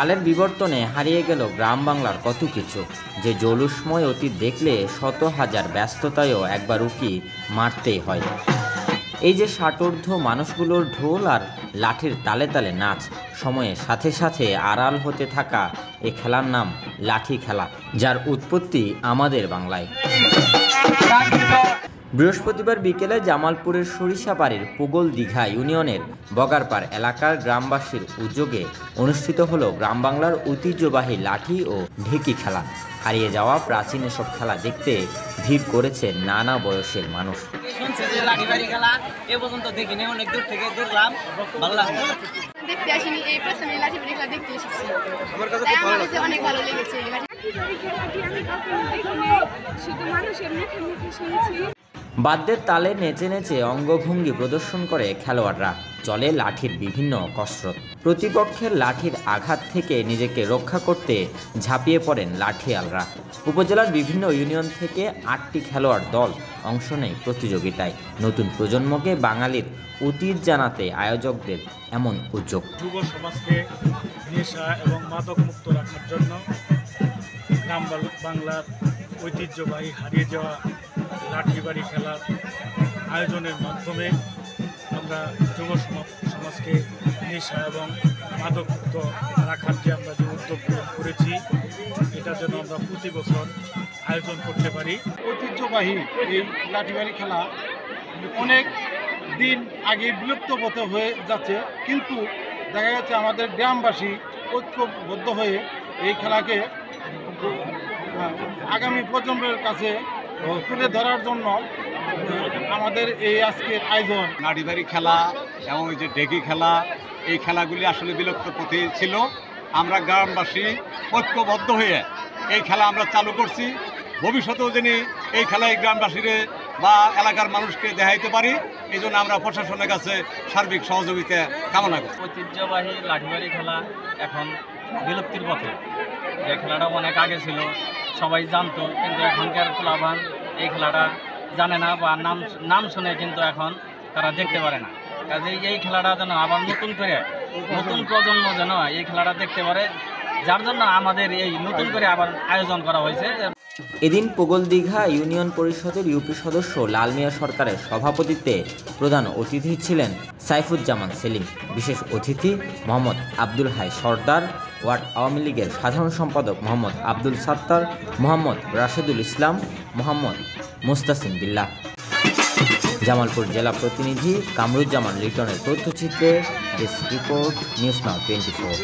কালের বিবর্তনে হারিয়ে গেল গ্রাম বাংলার কত কিছু, যে জৌলুসময় অতীত দেখলে শত হাজার ব্যস্ততায়ও একবার উকি মারতেই হয়। এই যে ষাটোর্ধ্ব মানুষগুলোর ঢোল আর লাঠির তালে তালে নাচ, সময়ের সাথে সাথে আড়াল হতে থাকা এ খেলার নাম লাঠি খেলা, যার উৎপত্তি আমাদের বাংলায়। বৃহস্পতিবার বিকেলে জামালপুরের সরিষাবাড়ির পুগল দীঘা ইউনিয়নের বগারপাড় এলাকার গ্রামবাসীর উদ্যোগে অনুষ্ঠিত হলো গ্রাম বাংলার ঐতিহ্যবাহী লাঠি ও ঢেকি খেলা। হারিয়ে যাওয়া প্রাচীন এসব খেলা দেখতে ভিড় করেছে নানা বয়সের মানুষ। দেখতে আসিনি, এই প্রথমে লাঠি বাড়ি খেলা দেখতে এসেছি। আমার কাছে অনেক ভালো লেগেছে। বাদ্যের তালে নেচে নেচে অঙ্গভঙ্গি প্রদর্শন করে খেলোয়াড়রা, চলে লাঠির বিভিন্ন কসরত। প্রতিপক্ষের লাঠির আঘাত থেকে নিজেকে রক্ষা করতে ঝাঁপিয়ে পড়েন লাঠিয়ালরা। উপজেলার বিভিন্ন ইউনিয়ন থেকে 8টি খেলোয়াড় দল অংশ নেয় প্রতিযোগিতায়। নতুন প্রজন্মকে বাঙালির অতীত জানাতে আয়োজকদের এমন উদ্যোগ। যুব সমাজকে নেশা এবং মাদক মুক্ত রাখার জন্য গ্রাম বাংলার ঐতিহ্যবাহী হারিয়ে যাওয়া লাঠি বাড়ি খেলার আয়োজনের মাধ্যমে আমরা যুব সমাজকে নেশা এবং মাদক মুক্ত রাখার যে আমরা যে উদ্যোগ করেছি, এটা যেন আমরা প্রতি বছর আয়োজন করতে পারি। ঐতিহ্যবাহী এই লাঠি বাড়ি খেলা অনেক দিন আগে বিলুপ্ত হয়ে যাচ্ছে, কিন্তু দেখা যাচ্ছে আমাদের গ্রামবাসী ঐক্যবদ্ধ হয়ে এই খেলাকে আগামী প্রজন্মের কাছে তুলে ধরার জন্য আমাদের এই আজকের আয়োজন। লাঠি বাড়ি খেলা এবং এই যে ঢেকি খেলা, এই খেলাগুলি আসলে বিলুপ্ত পথে ছিল। আমরা গ্রামবাসী ঐক্যবদ্ধ হয়ে এই খেলা আমরা চালু করছি। ভবিষ্যতেও যিনি এই খেলায় গ্রামবাসীরে বা এলাকার মানুষকে দেখাইতে পারি, এই জন্য আমরা প্রশাসনের কাছে সার্বিক সহযোগিতা কামনা করি। ঐতিহ্যবাহী লাঠিবাড়ি খেলা এখন বিলুপ্তির পথে। যে খেলাটা অনেক আগে ছিল, সবাই জানতো, কিন্তু এখনকার পোলাপান এই খেলাটা জানে না বা নাম শুনে কিন্তু এখন তারা দেখতে পারে না। কাজে এই খেলাটা যেন আবার নতুন করে নতুন প্রজন্ম যেন এই খেলাটা দেখতে পারে, যার জন্য আমাদের এই নতুন করে আবার আয়োজন করা হয়েছে। এদিন পুগল দীঘা ইউনিয়ন পরিষদের ইউপি সদস্য লাল মিয়া সরকারের সভাপতিত্বে প্রধান অতিথি ছিলেন সাইফুজ্জামান সেলিম। বিশেষ অতিথি মোহাম্মদ আব্দুল হাই সর্দার, ওয়ার্ড আওয়ামী লীগের সাধারণ সম্পাদক মোহাম্মদ আব্দুল সাত্তার, মোহাম্মদ রাশেদুল ইসলাম, মোহাম্মদ মুস্তাসিম বিল্লাহ। জামালপুর জেলা প্রতিনিধি কামরুজ্জামান লিটনের তথ্যচিত্রে ডেস্ক রিপোর্ট, নিউজ নাও 24।